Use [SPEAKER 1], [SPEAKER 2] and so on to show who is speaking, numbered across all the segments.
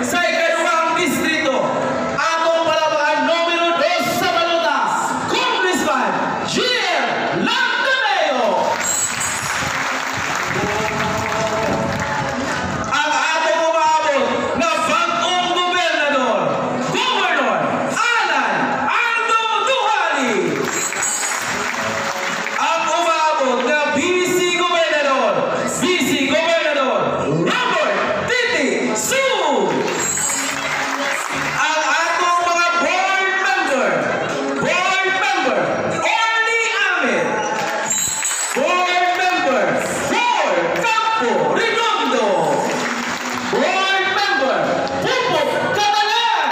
[SPEAKER 1] sa ikaduhang distrito. Atong palabahan numero 2 sa balota, Congressman Jiel Lantoneo. Ang atong umabot na bagong gobernador, Governor Alan Aldo Duhali. Ang umabot na Vice Gobernador Robert Titi Su. Ang atong mga board member Orly Ahmed, board member Paul Campo Redondo, board member Pupok Catalan,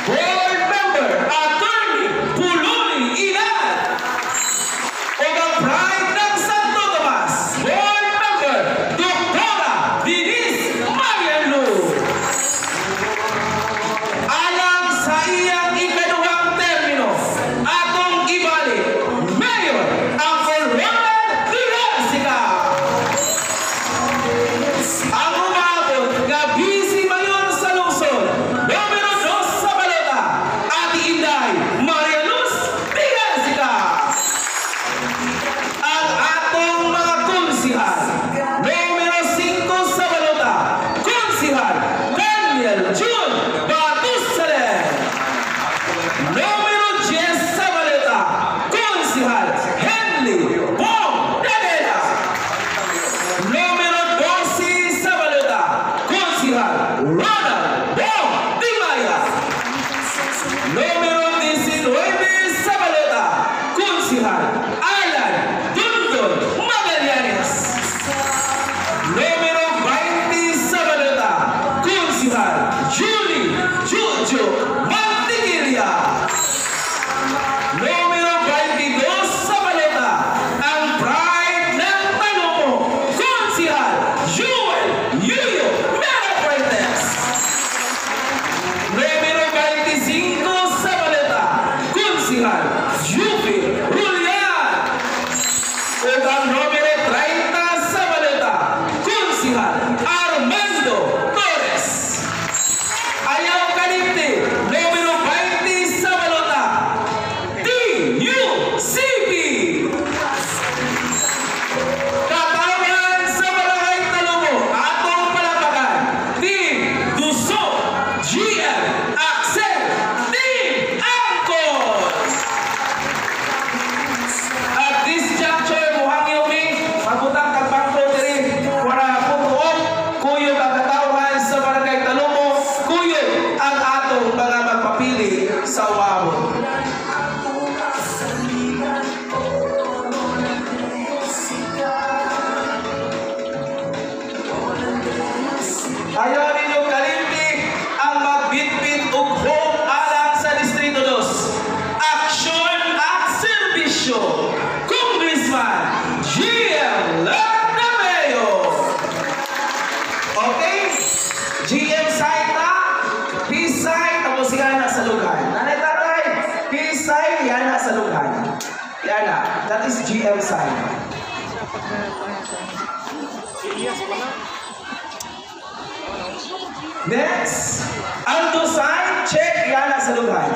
[SPEAKER 1] board member Attorney Pululi Ilan, o ang Pride ng Santo Tomas, board member Dr. Denise Marianlu. Alang sa iyang ikaduhang termino, atong ibalik Mayor Uncle Ronald Diasica. Ang umabot nga Vice Mayor sa lungsod, numero 2 sa balota, Ate Inday Maria Luz Diasica. Ang atong mga konsihal, numero 5 sa balota, Konsihal Daniel Jun Batusale. Numero 10 sa balota, Konsihal Henry Bong Danela. Numero 12 sa balota, Konsihal Ronald Bong Dimaya. Numero 19 sa balota, Konsihal Alan Dundon Magallanes. Numero 20 sa balota, Konsihal Julie Jojo Mantiquilla. Numero 22 sa balota, ang Pride ng Talumo, Konsihal Joel Yuyo Merafuertes. Numero 25 sa balota, Konsihal Yupi Julian. O ang numero 30 sa balota, Konsihal Armando Torres. Ayaw Kalipti, numero 20 sa balota, TUCP. Katawan sa Barangay Talumo, atong palapakan, Team Duso, GM Axel, Team Angkor. At this juncture, muhangyo mi, pagutang kagbangko diri, para putuon, kuyog ang katawan sa Barangay Talumo, kuyog ang atong mga magpapili sa umabot. Ayaw ninyo kalimti ang magbitbit ug home alang sa Distrito 2. Aksyon at serbisyo, Congressman GM Lantoneo. Okay? GM side na, peace side, tapos yan na sa lugar. Nanay tatay, peace side, yan na sa lugar. Yan na, that is GM side. Next, Aldo side, check, yan na sa lugar.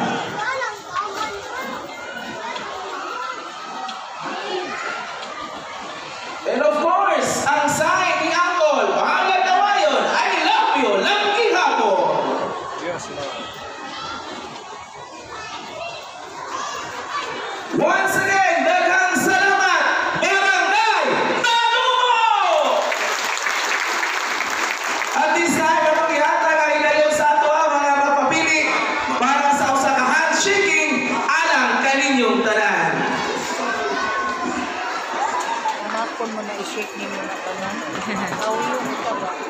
[SPEAKER 1] And of course, ang side ni Uncle, pangalan na ngayon, I love you, Langgi Hapon. Once again, daghang salamat, Barangay Talumo! At this time, atong ihatag ang higayon sa ato mga magpapili para sa usa ka handshaking alang kaninyong tanan.
[SPEAKER 2] Hanapon mo na i-shake niyo na tanan. Awyo mo ka ba?